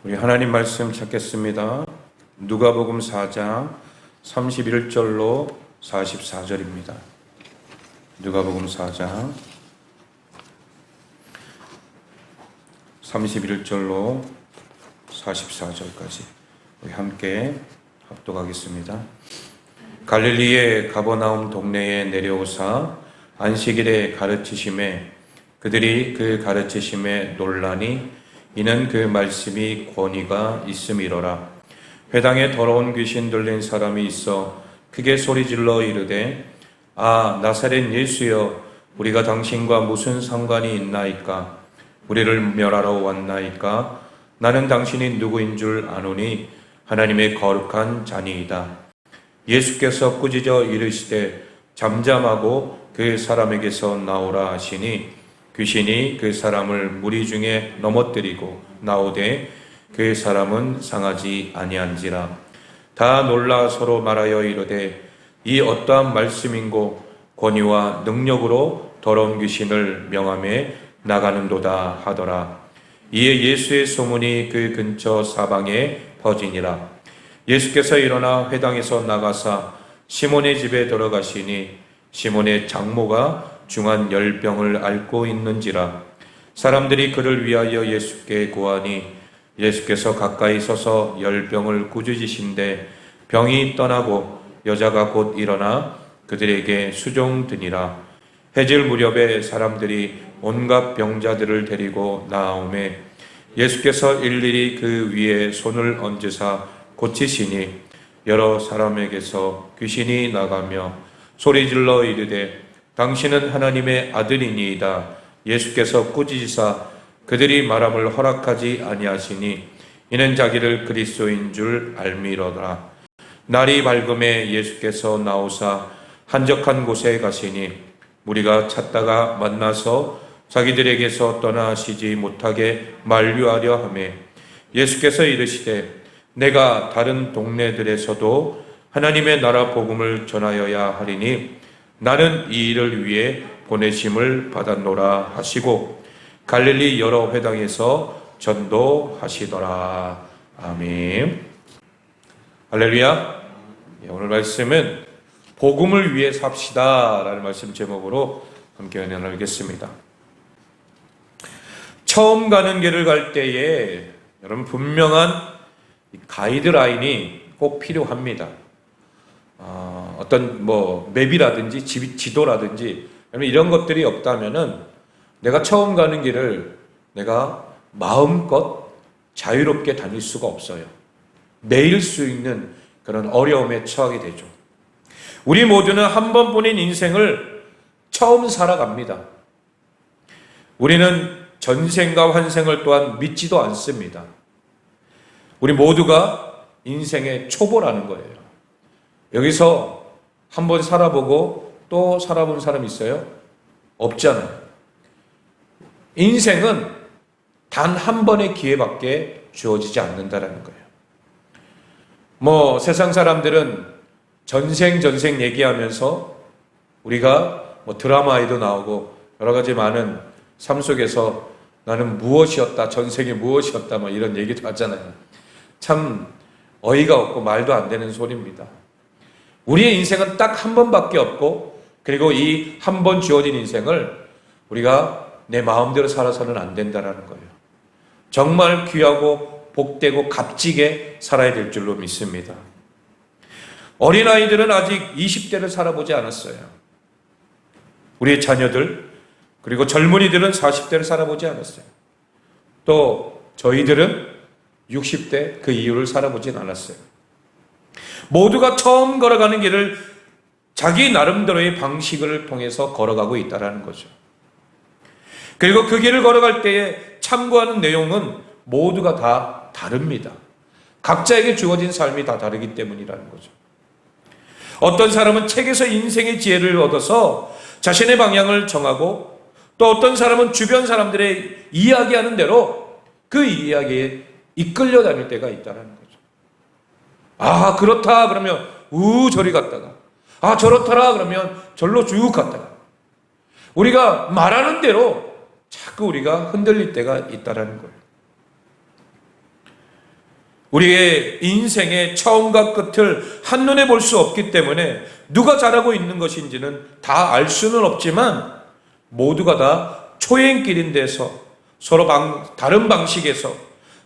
우리 하나님 말씀 찾겠습니다. 누가복음 4장 31절로 44절입니다. 누가복음 4장 31절로 44절까지 우리 함께 합독하겠습니다. 갈릴리의 가버나움 동네에 내려오사 안식일에 가르치심에 그들이 그 가르치심에 놀라니 이는 그 말씀이 권위가 있음이로라. 회당에 더러운 귀신 들린 사람이 있어 크게 소리질러 이르되 아 나사렛 예수여 우리가 당신과 무슨 상관이 있나이까? 우리를 멸하러 왔나이까? 나는 당신이 누구인 줄 아노니 하나님의 거룩한 자니이다. 예수께서 꾸짖어 이르시되 잠잠하고 그 사람에게서 나오라 하시니 귀신이 그 사람을 무리 중에 넘어뜨리고 나오되 그 사람은 상하지 아니한지라. 다 놀라 서로 말하여 이르되 이 어떠한 말씀인고 권위와 능력으로 더러운 귀신을 명함에 나가는도다 하더라. 이에 예수의 소문이 그 근처 사방에 퍼지니라. 예수께서 일어나 회당에서 나가사 시몬의 집에 들어가시니 시몬의 장모가 중한 열병을 앓고 있는지라. 사람들이 그를 위하여 예수께 고하니 예수께서 가까이 서서 열병을 꾸짖으신데 병이 떠나고 여자가 곧 일어나 그들에게 수종드니라. 해질 무렵에 사람들이 온갖 병자들을 데리고 나아오매 예수께서 일일이 그 위에 손을 얹으사 고치시니 여러 사람에게서 귀신이 나가며 소리질러 이르되 당신은 하나님의 아들이니이다. 예수께서 꾸짖으사 그들이 말함을 허락하지 아니하시니 이는 자기를 그리스도인 줄 알미로라. 날이 밝음에 예수께서 나오사 한적한 곳에 가시니 무리가 찾다가 만나서 자기들에게서 떠나시지 못하게 만류하려 하매 예수께서 이르시되 내가 다른 동네들에서도 하나님의 나라 복음을 전하여야 하리니 나는 이 일을 위해 보내심을 받았노라 하시고 갈릴리 여러 회당에서 전도하시더라. 아멘. 할렐루야. 오늘 말씀은 복음을 위해 삽시다 라는 말씀 제목으로 함께 은혜 나누겠습니다. 처음 가는 길을 갈 때에 여러분 분명한 가이드라인이 꼭 필요합니다. 어떤 맵이라든지 지도라든지 이런 것들이 없다면은 내가 처음 가는 길을 내가 마음껏 자유롭게 다닐 수가 없어요. 매일 수 있는 그런 어려움에 처하게 되죠. 우리 모두는 한 번뿐인 인생을 처음 살아갑니다. 우리는 전생과 환생을 또한 믿지도 않습니다. 우리 모두가 인생의 초보라는 거예요. 여기서 한번 살아보고 또 살아본 사람 있어요? 없잖아요. 인생은 단 한 번의 기회밖에 주어지지 않는다라는 거예요. 세상 사람들은 전생 얘기하면서 우리가 드라마에도 나오고 여러 가지 많은 삶 속에서 나는 무엇이었다, 전생에 무엇이었다, 이런 얘기도 하잖아요. 참 어이가 없고 말도 안 되는 소리입니다. 우리의 인생은 딱 한 번밖에 없고 그리고 이 한 번 주어진 인생을 우리가 내 마음대로 살아서는 안 된다는 거예요. 정말 귀하고 복되고 값지게 살아야 될 줄로 믿습니다. 어린아이들은 아직 20대를 살아보지 않았어요. 우리의 자녀들 그리고 젊은이들은 40대를 살아보지 않았어요. 또 저희들은 60대 그 이후를 살아보진 않았어요. 모두가 처음 걸어가는 길을 자기 나름대로의 방식을 통해서 걸어가고 있다는 거죠. 그리고 그 길을 걸어갈 때에 참고하는 내용은 모두가 다 다릅니다. 각자에게 주어진 삶이 다 다르기 때문이라는 거죠. 어떤 사람은 책에서 인생의 지혜를 얻어서 자신의 방향을 정하고 또 어떤 사람은 주변 사람들의 이야기하는 대로 그 이야기에 이끌려 다닐 때가 있다는 거죠. 아 그렇다 그러면 저리 갔다가 저렇더라 그러면 절로 쭉 갔다가 우리가 말하는 대로 자꾸 우리가 흔들릴 때가 있다는 거예요. 우리의 인생의 처음과 끝을 한눈에 볼 수 없기 때문에 누가 잘하고 있는 것인지는 다 알 수는 없지만 모두가 다 초행길인데서 서로 다른 방식에서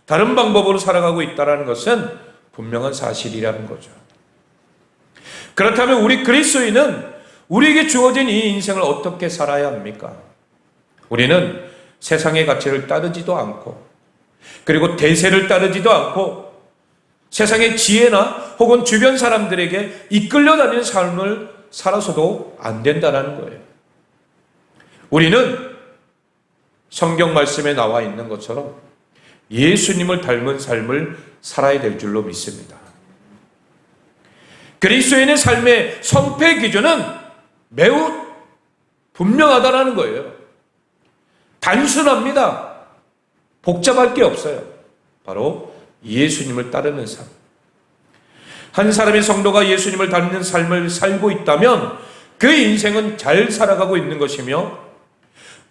다른 방법으로 살아가고 있다는 것은 분명한 사실이라는 거죠. 그렇다면 우리 그리스도인은 우리에게 주어진 이 인생을 어떻게 살아야 합니까? 우리는 세상의 가치를 따르지도 않고 그리고 대세를 따르지도 않고 세상의 지혜나 혹은 주변 사람들에게 이끌려 다니는 삶을 살아서도 안 된다는 거예요. 우리는 성경 말씀에 나와 있는 것처럼 예수님을 닮은 삶을 살아야 될 줄로 믿습니다. 그리스도인의 삶의 성패 기준은 매우 분명하다는 거예요. 단순합니다. 복잡할 게 없어요. 바로 예수님을 따르는 삶. 한 사람의 성도가 예수님을 닮는 삶을 살고 있다면 그 인생은 잘 살아가고 있는 것이며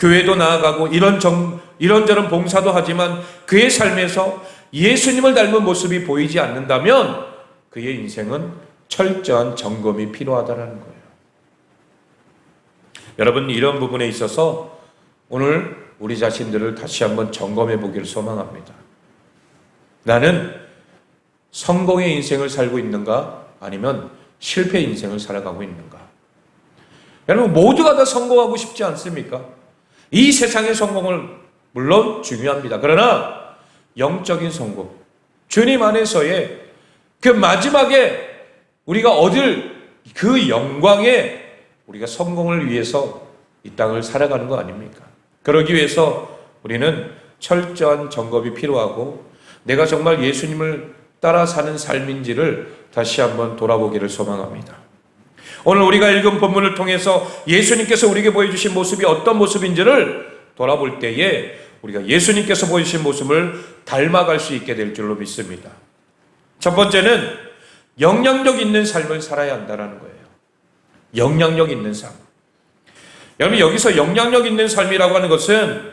교회도 나아가고 이런저런 봉사도 하지만 그의 삶에서 예수님을 닮은 모습이 보이지 않는다면 그의 인생은 철저한 점검이 필요하다는 거예요. 여러분, 이런 부분에 있어서 오늘 우리 자신들을 다시 한번 점검해 보기를 소망합니다. 나는 성공의 인생을 살고 있는가? 아니면 실패의 인생을 살아가고 있는가? 여러분, 모두가 다 성공하고 싶지 않습니까? 이 세상의 성공을 물론 중요합니다. 그러나 영적인 성공, 주님 안에서의 그 마지막에 우리가 얻을 그 영광에 우리가 성공을 위해서 이 땅을 살아가는 거 아닙니까? 그러기 위해서 우리는 철저한 점검이 필요하고 내가 정말 예수님을 따라 사는 삶인지를 다시 한번 돌아보기를 소망합니다. 오늘 우리가 읽은 본문을 통해서 예수님께서 우리에게 보여주신 모습이 어떤 모습인지를 돌아볼 때에 우리가 예수님께서 보여주신 모습을 닮아갈 수 있게 될 줄로 믿습니다. 첫 번째는 영향력 있는 삶을 살아야 한다는 거예요. 영향력 있는 삶. 여러분, 여기서 영향력 있는 삶이라고 하는 것은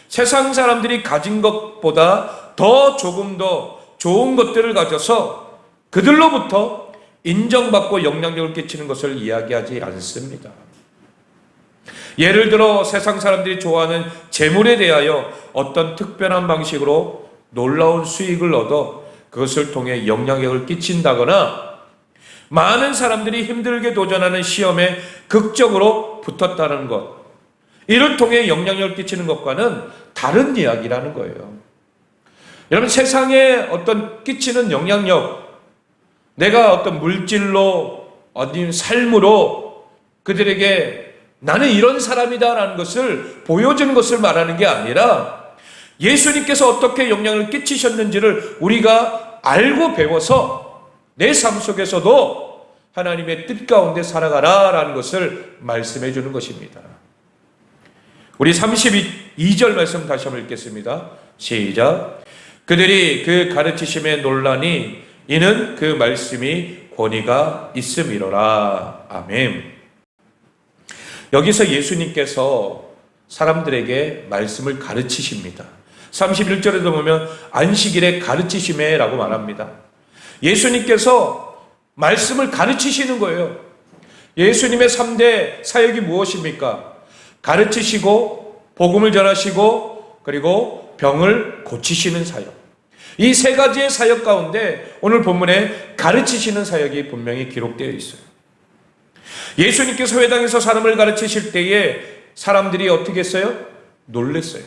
세상 사람들이 가진 것보다 조금 더 좋은 것들을 가져서 그들로부터 인정받고 영향력을 끼치는 것을 이야기하지 않습니다. 예를 들어 세상 사람들이 좋아하는 재물에 대하여 어떤 특별한 방식으로 놀라운 수익을 얻어 그것을 통해 영향력을 끼친다거나 많은 사람들이 힘들게 도전하는 시험에 극적으로 붙었다는 것, 이를 통해 영향력을 끼치는 것과는 다른 이야기라는 거예요. 여러분, 세상에 어떤 끼치는 영향력, 내가 어떤 물질로 어떤 삶으로 그들에게 나는 이런 사람이다라는 것을 보여주는 것을 말하는 게 아니라 예수님께서 어떻게 영향을 끼치셨는지를 우리가 알고 배워서 내 삶 속에서도 하나님의 뜻 가운데 살아가라라는 것을 말씀해 주는 것입니다. 우리 32절 말씀 다시 한번 읽겠습니다. 시작. 그들이 그 가르치심에 놀라니 이는 그 말씀이 권위가 있음이로라. 아멘. 여기서 예수님께서 사람들에게 말씀을 가르치십니다. 31절에도 보면 안식일에 가르치심에라고 말합니다. 예수님께서 말씀을 가르치시는 거예요. 예수님의 3대 사역이 무엇입니까? 가르치시고 복음을 전하시고 그리고 병을 고치시는 사역. 이 세 가지의 사역 가운데 오늘 본문에 가르치시는 사역이 분명히 기록되어 있어요. 예수님께서 회당에서 사람을 가르치실 때에 사람들이 어떻게 했어요? 놀랬어요.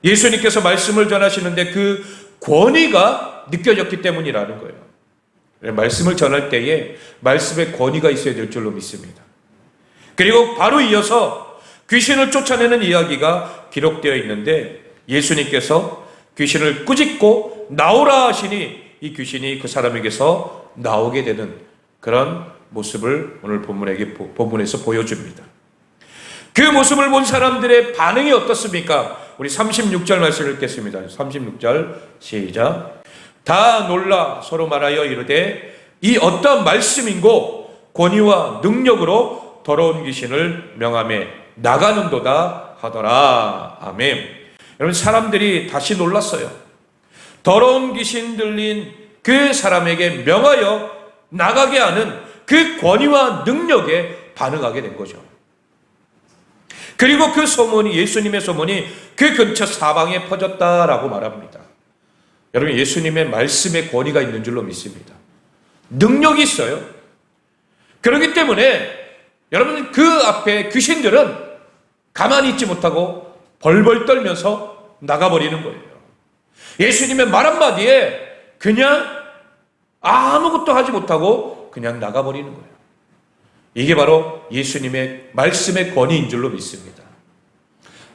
예수님께서 말씀을 전하시는데 그 권위가 느껴졌기 때문이라는 거예요. 말씀을 전할 때에 말씀의 권위가 있어야 될 줄로 믿습니다. 그리고 바로 이어서 귀신을 쫓아내는 이야기가 기록되어 있는데 예수님께서 귀신을 꾸짖고 나오라 하시니 이 귀신이 그 사람에게서 나오게 되는 그런 모습을 오늘 본문에서 보여줍니다. 그 모습을 본 사람들의 반응이 어떻습니까? 우리 36절 말씀을 읽겠습니다. 36절 시작. 다 놀라 서로 말하여 이르되 이 어떠한 말씀인고 권위와 능력으로 더러운 귀신을 명하며 나가는도다 하더라. 아멘. 여러분, 사람들이 다시 놀랐어요. 더러운 귀신 들린 그 사람에게 명하여 나가게 하는 그 권위와 능력에 반응하게 된 거죠. 그리고 그 소문이, 예수님의 소문이 그 근처 사방에 퍼졌다라고 말합니다. 여러분, 예수님의 말씀에 권위가 있는 줄로 믿습니다. 능력이 있어요. 그렇기 때문에 여러분, 그 앞에 귀신들은 가만히 있지 못하고 벌벌 떨면서 나가버리는 거예요. 예수님의 말 한마디에 그냥 아무것도 하지 못하고 그냥 나가버리는 거예요. 이게 바로 예수님의 말씀의 권위인 줄로 믿습니다.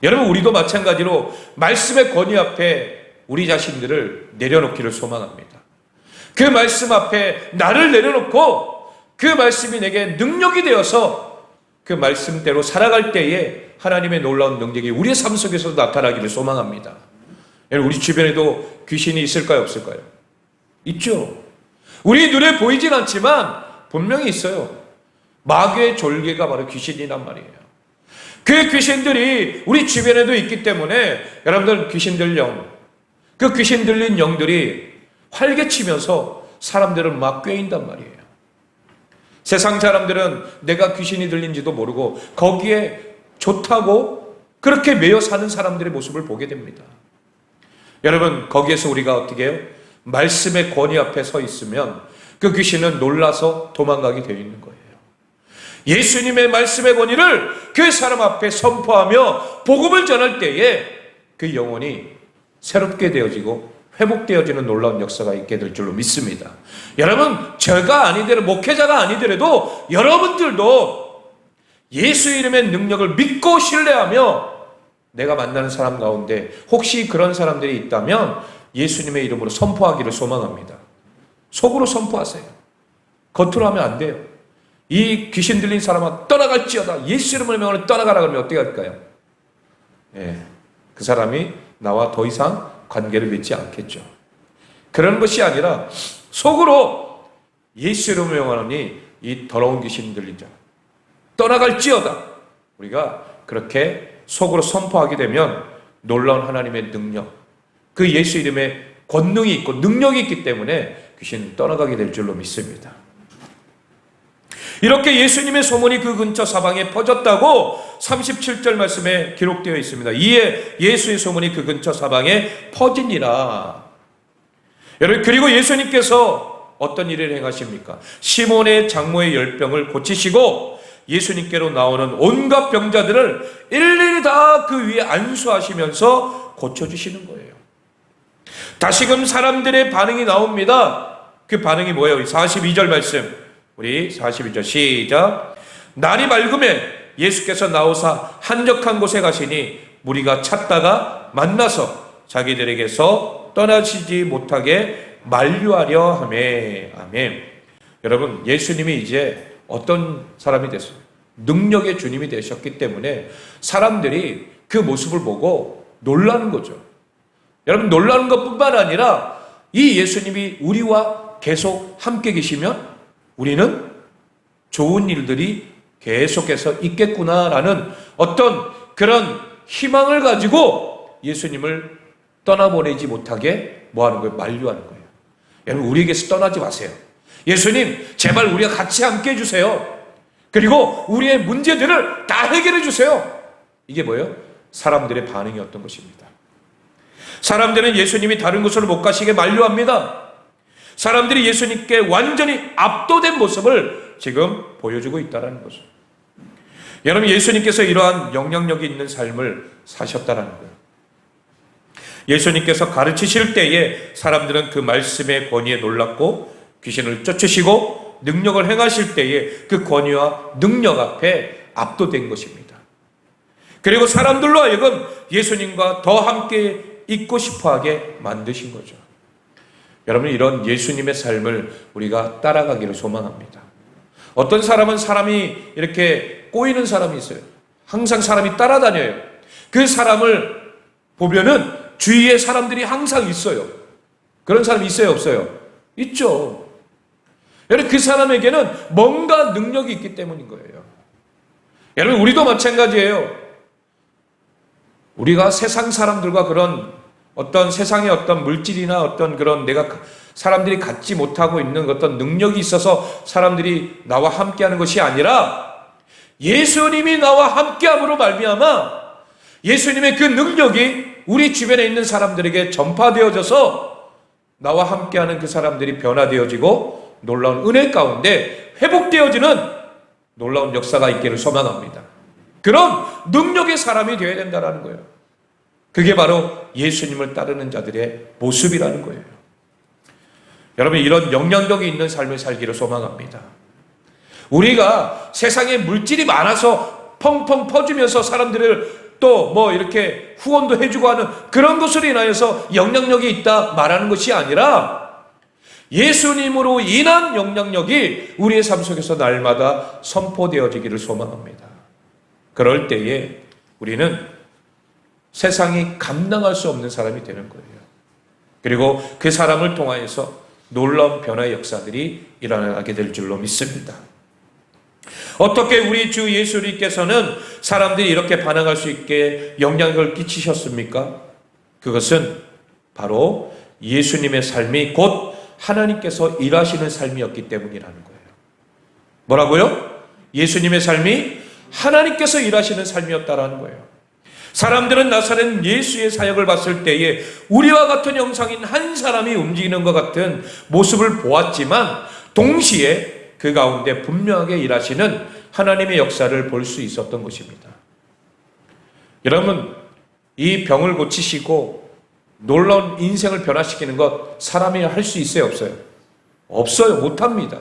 여러분, 우리도 마찬가지로 말씀의 권위 앞에 우리 자신들을 내려놓기를 소망합니다. 그 말씀 앞에 나를 내려놓고 그 말씀이 내게 능력이 되어서 그 말씀대로 살아갈 때에 하나님의 놀라운 능력이 우리의 삶 속에서도 나타나기를 소망합니다. 여러분, 우리 주변에도 귀신이 있을까요, 없을까요? 있죠. 우리 눈에 보이진 않지만 분명히 있어요. 마귀의 졸개가 바로 귀신이란 말이에요. 그 귀신들이 우리 주변에도 있기 때문에 여러분들, 귀신 그 귀신 들린 영들이 활개치면서 사람들을 막 꿰인단 말이에요. 세상 사람들은 내가 귀신이 들린지도 모르고 거기에 좋다고 그렇게 매여 사는 사람들의 모습을 보게 됩니다. 여러분, 거기에서 우리가 어떻게 해요? 말씀의 권위 앞에 서 있으면 그 귀신은 놀라서 도망가게 되어 있는 거예요. 예수님의 말씀의 권위를 그 사람 앞에 선포하며 복음을 전할 때에 그 영혼이 새롭게 되어지고 회복되어지는 놀라운 역사가 있게 될 줄로 믿습니다. 여러분, 제가 아니더라도, 목회자가 아니더라도 여러분들도 예수 이름의 능력을 믿고 신뢰하며 내가 만나는 사람 가운데 혹시 그런 사람들이 있다면 예수님의 이름으로 선포하기를 소망합니다. 속으로 선포하세요. 겉으로 하면 안 돼요. 이 귀신 들린 사람아 떠나갈지어다, 예수 이름을 명하여 떠나가라 그러면 어떻게 할까요? 그 사람이 나와 더 이상 관계를 맺지 않겠죠. 그런 것이 아니라 속으로 예수 이름을 명하노니 이 더러운 귀신 들린 자 떠나갈지어다, 우리가 그렇게 속으로 선포하게 되면 놀라운 하나님의 능력, 그 예수 이름에 권능이 있고 능력이 있기 때문에 귀신은 떠나가게 될 줄로 믿습니다. 이렇게 예수님의 소문이 그 근처 사방에 퍼졌다고 37절 말씀에 기록되어 있습니다. 이에 예수의 소문이 그 근처 사방에 퍼지니라. 여러분, 그리고 예수님께서 어떤 일을 행하십니까? 시몬의 장모의 열병을 고치시고 예수님께로 나오는 온갖 병자들을 일일이 다 그 위에 안수하시면서 고쳐주시는 거예요. 다시금 사람들의 반응이 나옵니다. 그 반응이 뭐예요? 42절 말씀, 우리 42절 시작. 날이 밝음에 예수께서 나오사 한적한 곳에 가시니 무리가 찾다가 만나서 자기들에게서 떠나시지 못하게 만류하려 하매. 아멘. 여러분, 예수님이 이제 어떤 사람이 됐어요? 능력의 주님이 되셨기 때문에 사람들이 그 모습을 보고 놀라는 거죠. 여러분, 놀라는 것뿐만 아니라 이 예수님이 우리와 계속 함께 계시면 우리는 좋은 일들이 계속해서 있겠구나라는 어떤 그런 희망을 가지고 예수님을 떠나보내지 못하게 뭐하는 거예요? 만류하는 거예요. 여러분, 우리에게서 떠나지 마세요. 예수님, 제발 우리가 같이 함께 해주세요. 그리고 우리의 문제들을 다 해결해 주세요. 이게 뭐예요? 사람들의 반응이었던 것입니다. 사람들은 예수님이 다른 곳으로 못 가시게 만류합니다. 사람들이 예수님께 완전히 압도된 모습을 지금 보여주고 있다는 거죠. 여러분, 예수님께서 이러한 영향력이 있는 삶을 사셨다는 거예요. 예수님께서 가르치실 때에 사람들은 그 말씀의 권위에 놀랐고 귀신을 쫓으시고 능력을 행하실 때에 그 권위와 능력 앞에 압도된 것입니다. 그리고 사람들로 하여금 예수님과 더 함께 있고 싶어하게 만드신 거죠. 여러분, 이런 예수님의 삶을 우리가 따라가기를 소망합니다. 어떤 사람은 사람이 이렇게 꼬이는 사람이 있어요. 항상 사람이 따라다녀요. 그 사람을 보면은 주위에 사람들이 항상 있어요. 그런 사람이 있어요, 없어요? 있죠. 여러분, 그 사람에게는 뭔가 능력이 있기 때문인 거예요. 여러분, 우리도 마찬가지예요. 우리가 세상 사람들과 그런 어떤 세상의 어떤 물질이나 어떤 그런 사람들이 갖지 못하고 있는 어떤 능력이 있어서 사람들이 나와 함께하는 것이 아니라 예수님이 나와 함께함으로 말미암아 예수님의 그 능력이 우리 주변에 있는 사람들에게 전파되어져서 나와 함께하는 그 사람들이 변화되어지고 놀라운 은혜 가운데 회복되어지는 놀라운 역사가 있기를 소망합니다. 그런 능력의 사람이 되어야 된다는 거예요. 그게 바로 예수님을 따르는 자들의 모습이라는 거예요. 여러분, 이런 영향력이 있는 삶을 살기를 소망합니다. 우리가 세상에 물질이 많아서 펑펑 퍼주면서 사람들을 또 이렇게 후원도 해주고 하는 그런 것으로 인하여서 영향력이 있다 말하는 것이 아니라 예수님으로 인한 영향력이 우리의 삶 속에서 날마다 선포되어지기를 소망합니다. 그럴 때에 우리는 세상이 감당할 수 없는 사람이 되는 거예요. 그리고 그 사람을 통하여서 놀라운 변화의 역사들이 일어나게 될 줄로 믿습니다. 어떻게 우리 주 예수님께서는 사람들이 이렇게 반응할 수 있게 영향력을 끼치셨습니까? 그것은 바로 예수님의 삶이 곧 하나님께서 일하시는 삶이었기 때문이라는 거예요. 뭐라고요? 예수님의 삶이 하나님께서 일하시는 삶이었다라는 거예요. 사람들은 나사렛 예수의 사역을 봤을 때에 우리와 같은 형상인 한 사람이 움직이는 것 같은 모습을 보았지만 동시에 그 가운데 분명하게 일하시는 하나님의 역사를 볼 수 있었던 것입니다. 여러분, 이 병을 고치시고 놀라운 인생을 변화시키는 것 사람이 할 수 있어요, 없어요? 없어요, 못합니다.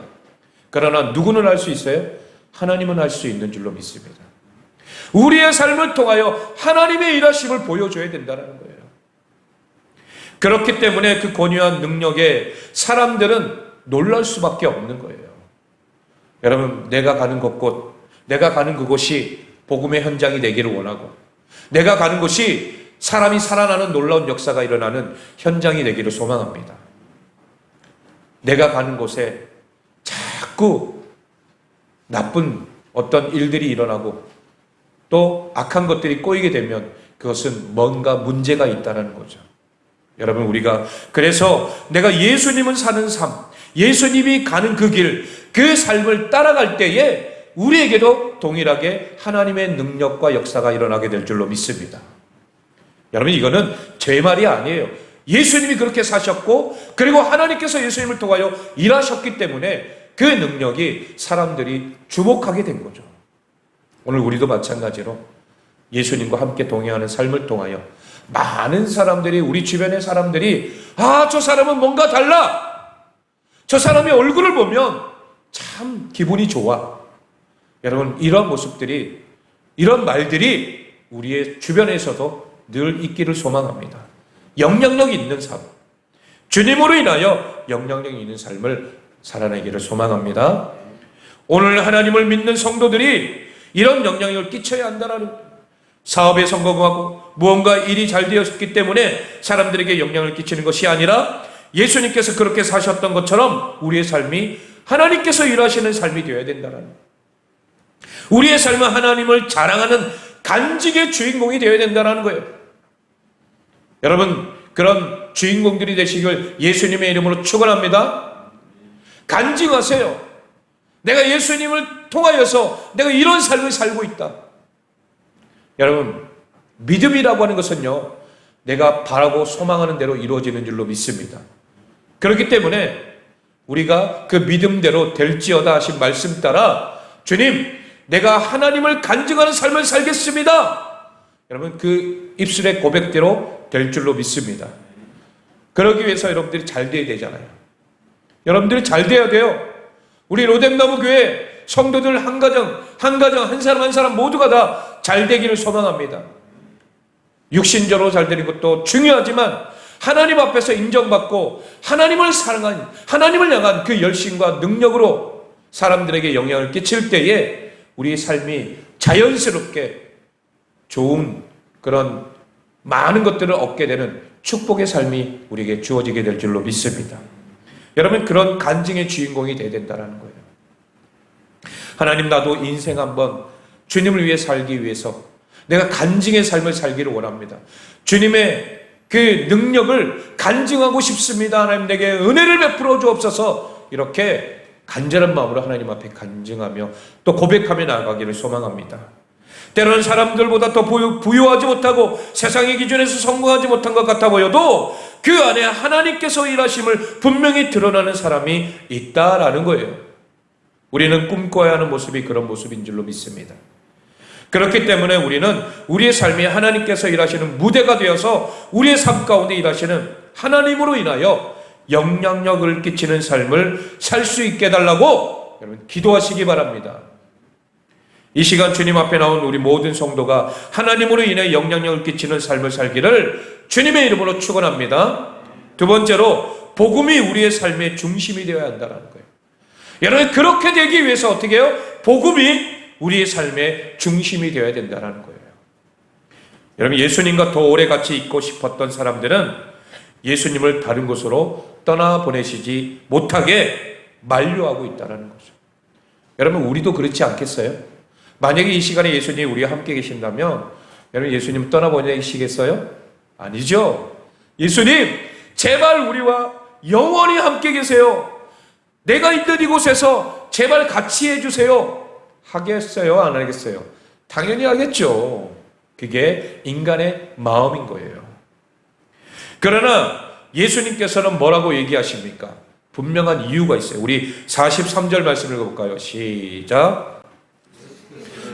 그러나 누구는 할 수 있어요? 하나님은 할 수 있는 줄로 믿습니다. 우리의 삶을 통하여 하나님의 일하심을 보여줘야 된다는 거예요. 그렇기 때문에 그 권유한 능력에 사람들은 놀랄 수밖에 없는 거예요. 여러분, 내가 가는 곳곳, 내가 가는 그곳이 복음의 현장이 되기를 원하고 내가 가는 곳이 사람이 살아나는 놀라운 역사가 일어나는 현장이 되기를 소망합니다. 내가 가는 곳에 자꾸 나쁜 어떤 일들이 일어나고 또 악한 것들이 꼬이게 되면 그것은 뭔가 문제가 있다는 거죠. 여러분, 우리가 그래서 내가 예수님은 사는 삶, 예수님이 가는 그 길, 그 삶을 따라갈 때에 우리에게도 동일하게 하나님의 능력과 역사가 일어나게 될 줄로 믿습니다. 여러분, 이거는 제 말이 아니에요. 예수님이 그렇게 사셨고 그리고 하나님께서 예수님을 통하여 일하셨기 때문에 그 능력이 사람들이 주목하게 된 거죠. 오늘 우리도 마찬가지로 예수님과 함께 동행하는 삶을 통하여 많은 사람들이, 우리 주변의 사람들이 저 사람은 뭔가 달라, 저 사람의 얼굴을 보면 참 기분이 좋아. 여러분, 이런 모습들이, 이런 말들이 우리의 주변에서도 늘 있기를 소망합니다. 영향력 있는 삶, 주님으로 인하여 영향력 있는 삶을 살아내기를 소망합니다. 오늘 하나님을 믿는 성도들이 이런 영향력을 끼쳐야 한다는, 사업에 성공하고 무언가 일이 잘 되었기 때문에 사람들에게 영향을 끼치는 것이 아니라 예수님께서 그렇게 사셨던 것처럼 우리의 삶이 하나님께서 일하시는 삶이 되어야 된다는, 우리의 삶은 하나님을 자랑하는 간직의 주인공이 되어야 된다는 거예요. 여러분, 그런 주인공들이 되시길 예수님의 이름으로 축원합니다. 간직하세요. 내가 예수님을 통하여서 내가 이런 삶을 살고 있다. 여러분, 믿음이라고 하는 것은요, 내가 바라고 소망하는 대로 이루어지는 줄로 믿습니다. 그렇기 때문에 우리가 그 믿음대로 될지어다 하신 말씀 따라 주님, 내가 하나님을 간증하는 삶을 살겠습니다. 여러분, 그 입술의 고백대로 될 줄로 믿습니다. 그러기 위해서 여러분들이 잘 돼야 되잖아요. 여러분들이 잘 돼야 돼요. 우리 로뎀나무 교회 성도들 한 가정, 한 사람 한 사람 모두가 다 잘 되기를 소망합니다. 육신적으로 잘 되는 것도 중요하지만 하나님 앞에서 인정받고 하나님을 사랑한, 하나님을 향한 그 열심과 능력으로 사람들에게 영향을 끼칠 때에 우리의 삶이 자연스럽게 좋은 그런 많은 것들을 얻게 되는 축복의 삶이 우리에게 주어지게 될 줄로 믿습니다. 여러분, 그런 간증의 주인공이 되어야 된다는 거예요. 하나님, 나도 인생 한번 주님을 위해 살기 위해서 내가 간증의 삶을 살기를 원합니다. 주님의 그 능력을 간증하고 싶습니다. 하나님 내게 은혜를 베풀어 주옵소서. 이렇게 간절한 마음으로 하나님 앞에 간증하며 또 고백하며 나아가기를 소망합니다. 때로는 사람들보다 더 부유하지 못하고 세상의 기준에서 성공하지 못한 것 같아 보여도 그 안에 하나님께서 일하심을 분명히 드러나는 사람이 있다라는 거예요. 우리는 꿈꿔야 하는 모습이 그런 모습인 줄로 믿습니다. 그렇기 때문에 우리는 우리의 삶이 하나님께서 일하시는 무대가 되어서 우리의 삶 가운데 일하시는 하나님으로 인하여 영향력을 끼치는 삶을 살 수 있게 해달라고 여러분 기도하시기 바랍니다. 이 시간 주님 앞에 나온 우리 모든 성도가 하나님으로 인해 영향력을 끼치는 삶을 살기를 주님의 이름으로 축원합니다. 두 번째로 복음이 우리의 삶의 중심이 되어야 한다는 거예요. 여러분 그렇게 되기 위해서 어떻게 해요? 복음이 우리의 삶의 중심이 되어야 된다는 거예요. 여러분 예수님과 더 오래 같이 있고 싶었던 사람들은 예수님을 다른 곳으로 떠나보내시지 못하게 만류하고 있다는 거죠. 여러분 우리도 그렇지 않겠어요? 만약에 이 시간에 예수님이 우리와 함께 계신다면 여러분 예수님 떠나보내시겠어요? 아니죠. 예수님 제발 우리와 영원히 함께 계세요. 내가 있는 이곳에서 제발 같이 해주세요. 하겠어요? 안 하겠어요? 당연히 하겠죠. 그게 인간의 마음인 거예요. 그러나 예수님께서는 뭐라고 얘기하십니까? 분명한 이유가 있어요. 우리 43절 말씀을 읽어볼까요? 시작.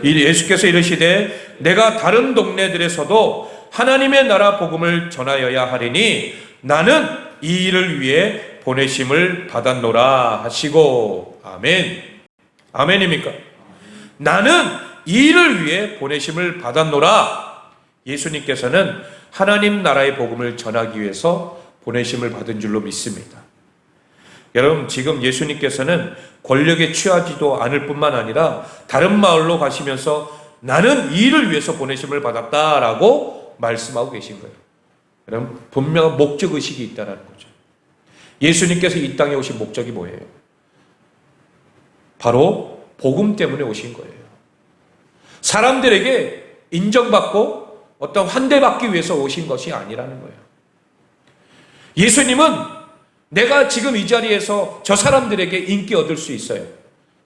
예수께서 이르시되 내가 다른 동네들에서도 하나님의 나라 복음을 전하여야 하리니 나는 이 일을 위해 보내심을 받았노라 하시고. 아멘. 아멘입니까? 나는 이 일을 위해 보내심을 받았노라. 예수님께서는 하나님 나라의 복음을 전하기 위해서 보내심을 받은 줄로 믿습니다. 여러분 지금 예수님께서는 권력에 취하지도 않을 뿐만 아니라 다른 마을로 가시면서 나는 이 일을 위해서 보내심을 받았다라고 말씀하고 계신 거예요. 여러분 분명한 목적의식이 있다는 거죠. 예수님께서 이 땅에 오신 목적이 뭐예요? 바로 복음 때문에 오신 거예요. 사람들에게 인정받고 어떤 환대받기 위해서 오신 것이 아니라는 거예요. 예수님은 내가 지금 이 자리에서 저 사람들에게 인기 얻을 수 있어요.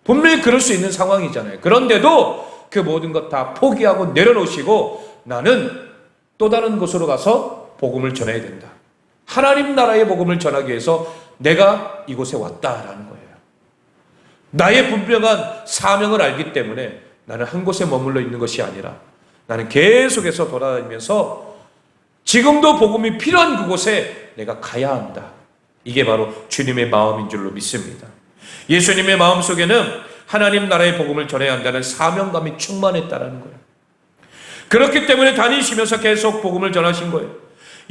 분명히 그럴 수 있는 상황이잖아요. 그런데도 그 모든 것 다 포기하고 내려놓으시고 나는 또 다른 곳으로 가서 복음을 전해야 된다. 하나님 나라의 복음을 전하기 위해서 내가 이곳에 왔다라는 거예요. 나의 분명한 사명을 알기 때문에 나는 한 곳에 머물러 있는 것이 아니라 나는 계속해서 돌아다니면서 지금도 복음이 필요한 그곳에 내가 가야 한다. 이게 바로 주님의 마음인 줄로 믿습니다. 예수님의 마음속에는 하나님 나라의 복음을 전해야 한다는 사명감이 충만했다는 거예요. 그렇기 때문에 다니시면서 계속 복음을 전하신 거예요.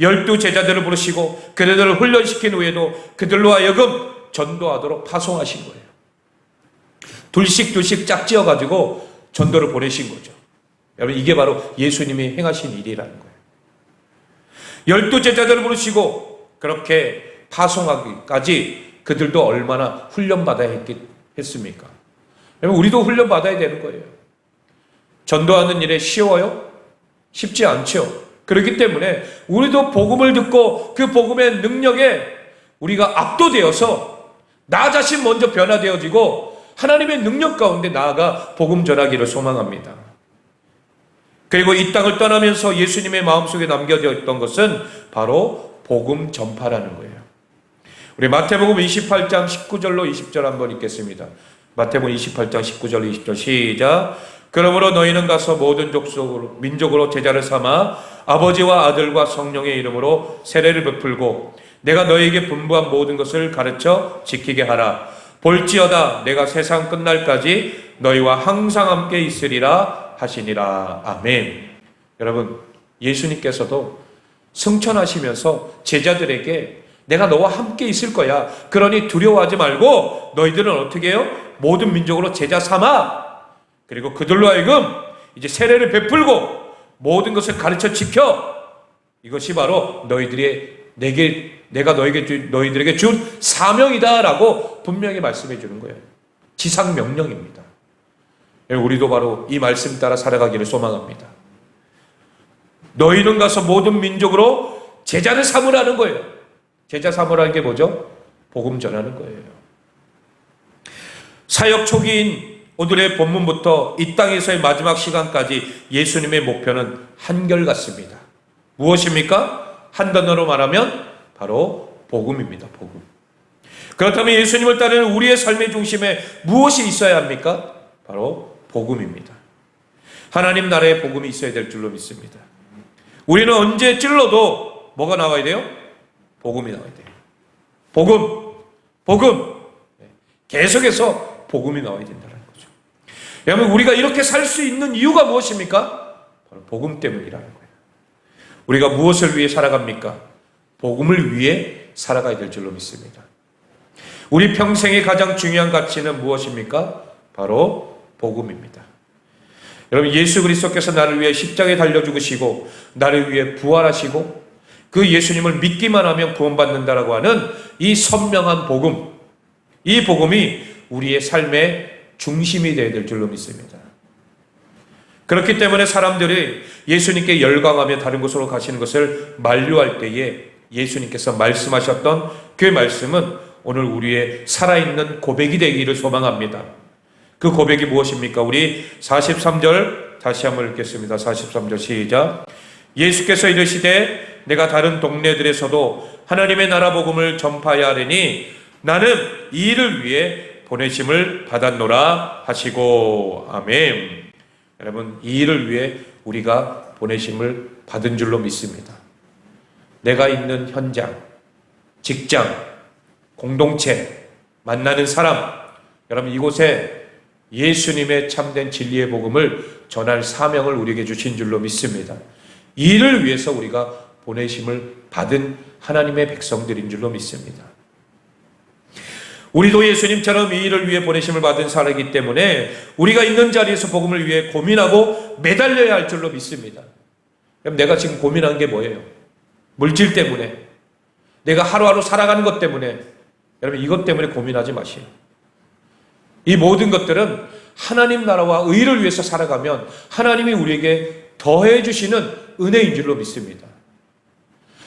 12 제자들을 부르시고 그들을 훈련시킨 후에도 그들로 하여금 전도하도록 파송하신 거예요. 둘씩 짝지어가지고 전도를 보내신 거죠. 여러분 이게 바로 예수님이 행하신 일이라는 거예요. 12 제자들을 부르시고 그렇게 파송하기까지 그들도 얼마나 훈련받아야 했습니까? 여러분 우리도 훈련받아야 되는 거예요. 전도하는 일에 쉬워요? 쉽지 않죠. 그렇기 때문에 우리도 복음을 듣고 그 복음의 능력에 우리가 압도되어서 나 자신 먼저 변화되어지고 하나님의 능력 가운데 나아가 복음 전하기를 소망합니다. 그리고 이 땅을 떠나면서 예수님의 마음속에 남겨져 있던 것은 바로 복음 전파라는 거예요. 우리 마태복음 28장 19절로 20절 한번 읽겠습니다. 마태복음 28장 19절로 20절 시작. 그러므로 너희는 가서 모든 족속으로 민족으로 제자를 삼아 아버지와 아들과 성령의 이름으로 세례를 베풀고 내가 너희에게 분부한 모든 것을 가르쳐 지키게 하라. 볼지어다 내가 세상 끝날까지 너희와 항상 함께 있으리라 하시니라. 아멘. 여러분 예수님께서도 승천하시면서 제자들에게 내가 너와 함께 있을 거야. 그러니 두려워하지 말고 너희들은 어떻게 해요? 모든 민족으로 제자 삼아. 그리고 그들로 하여금 이제 세례를 베풀고 모든 것을 가르쳐 지켜. 이것이 바로 내가 너희들에게 준 사명이다라고 분명히 말씀해 주는 거예요. 지상 명령입니다. 우리도 바로 이 말씀 따라 살아가기를 소망합니다. 너희는 가서 모든 민족으로 제자를 삼으라는 거예요. 제자 삼으라는 게 뭐죠? 복음 전하는 거예요. 사역 초기인 오늘의 본문부터 이 땅에서의 마지막 시간까지 예수님의 목표는 한결같습니다. 무엇입니까? 한 단어로 말하면 바로 복음입니다. 복음. 그렇다면 예수님을 따르는 우리의 삶의 중심에 무엇이 있어야 합니까? 바로 복음입니다. 하나님 나라의 복음이 있어야 될 줄로 믿습니다. 우리는 언제 찔러도 뭐가 나와야 돼요? 복음이 나와야 돼요. 복음. 계속해서 복음이 나와야 된다는 거죠. 여러분, 우리가 이렇게 살 수 있는 이유가 무엇입니까? 바로 복음 때문이라는 거예요. 우리가 무엇을 위해 살아갑니까? 복음을 위해 살아가야 될 줄로 믿습니다. 우리 평생의 가장 중요한 가치는 무엇입니까? 바로 복음입니다. 여러분, 예수 그리스도께서 나를 위해 십자가에 달려 죽으시고 나를 위해 부활하시고 그 예수님을 믿기만 하면 구원받는다라고 하는 이 선명한 복음, 이 복음이 우리의 삶의 중심이 되어야 될 줄로 믿습니다. 그렇기 때문에 사람들이 예수님께 열광하며 다른 곳으로 가시는 것을 만류할 때에 예수님께서 말씀하셨던 그 말씀은 오늘 우리의 살아있는 고백이 되기를 소망합니다. 그 고백이 무엇입니까? 우리 43절 다시 한번 읽겠습니다. 43절 시작. 예수께서 이르시되 내가 다른 동네들에서도 하나님의 나라 복음을 전파하여 하리니 나는 이 일을 위해 보내심을 받았노라 하시고. 아멘. 여러분, 이 일을 위해 우리가 보내심을 받은 줄로 믿습니다. 내가 있는 현장, 직장, 공동체, 만나는 사람, 여러분 이곳에 예수님의 참된 진리의 복음을 전할 사명을 우리에게 주신 줄로 믿습니다. 이 일을 위해서 우리가 보내심을 받은 하나님의 백성들인 줄로 믿습니다. 우리도 예수님처럼 이 일을 위해 보내심을 받은 사람이기 때문에 우리가 있는 자리에서 복음을 위해 고민하고 매달려야 할 줄로 믿습니다. 그럼 내가 지금 고민한 게 뭐예요? 물질 때문에, 내가 하루하루 살아가는 것 때문에, 여러분 이것 때문에 고민하지 마시오. 이 모든 것들은 하나님 나라와 의를 위해서 살아가면 하나님이 우리에게 더해 주시는 은혜인 줄로 믿습니다.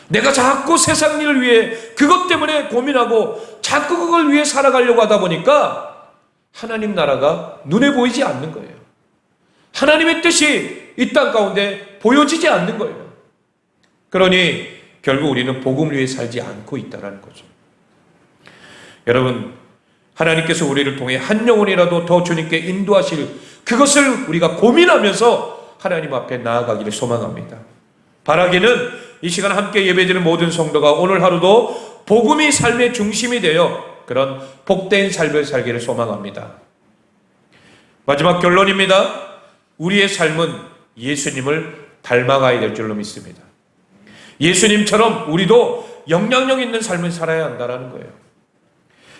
내가 자꾸 세상 일을 위해 그것 때문에 고민하고 자꾸 그걸 위해 살아가려고 하다 보니까 하나님 나라가 눈에 보이지 않는 거예요. 하나님의 뜻이 이 땅 가운데 보여지지 않는 거예요. 그러니 결국 우리는 복음을 위해 살지 않고 있다는 거죠. 여러분, 하나님께서 우리를 통해 한 영혼이라도 더 주님께 인도하실 그것을 우리가 고민하면서 하나님 앞에 나아가기를 소망합니다. 바라기는 이 시간 함께 예배드리는 모든 성도가 오늘 하루도 복음이 삶의 중심이 되어 그런 복된 삶을 살기를 소망합니다. 마지막 결론입니다. 우리의 삶은 예수님을 닮아가야 될 줄로 믿습니다. 예수님처럼 우리도 영향력 있는 삶을 살아야 한다는 거예요.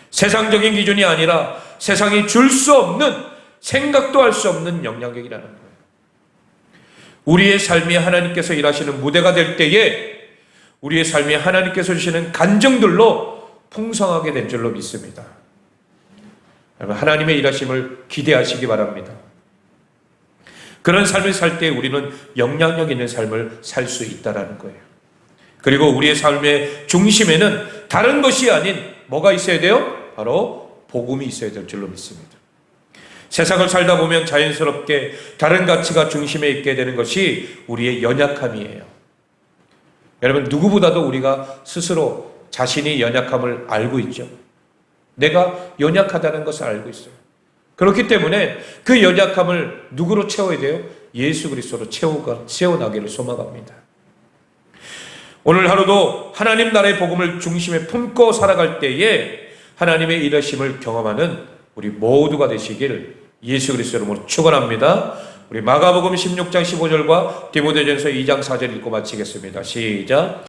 세상적인 기준이 아니라 세상이 줄 수 없는, 생각도 할 수 없는 영향력이라는 거예요. 우리의 삶이 하나님께서 일하시는 무대가 될 때에 우리의 삶이 하나님께서 주시는 간증들로 풍성하게 된 줄로 믿습니다. 여러분, 하나님의 일하심을 기대하시기 바랍니다. 그런 삶을 살 때 우리는 영향력 있는 삶을 살 수 있다는 거예요. 그리고 우리의 삶의 중심에는 다른 것이 아닌 뭐가 있어야 돼요? 바로 복음이 있어야 될 줄로 믿습니다. 세상을 살다 보면 자연스럽게 다른 가치가 중심에 있게 되는 것이 우리의 연약함이에요. 여러분, 누구보다도 우리가 스스로 자신이 연약함을 알고 있죠. 내가 연약하다는 것을 알고 있어요. 그렇기 때문에 그 연약함을 누구로 채워야 돼요? 예수 그리스도로 채워나기를 소망합니다. 오늘 하루도 하나님 나라의 복음을 중심에 품고 살아갈 때에 하나님의 일하심을 경험하는 우리 모두가 되시길 예수 그리스도 이름으로 축원합니다. 우리 마가복음 16장 15절과 디모데전서 2장 4절 읽고 마치겠습니다. 시작.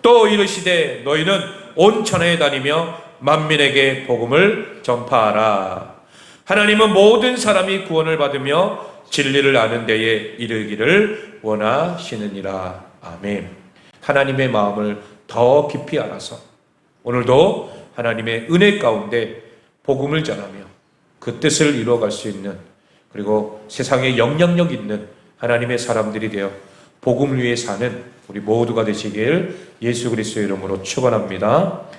또 이르시되 너희는 온 천하에 다니며 만민에게 복음을 전파하라. 하나님은 모든 사람이 구원을 받으며 진리를 아는 데에 이르기를 원하시느니라. 아멘. 하나님의 마음을 더 깊이 알아서 오늘도 하나님의 은혜 가운데 복음을 전하며 그 뜻을 이루어갈 수 있는, 그리고 세상에 영향력 있는 하나님의 사람들이 되어 복음을 위해 사는 우리 모두가 되시길 예수 그리스도의 이름으로 축원합니다.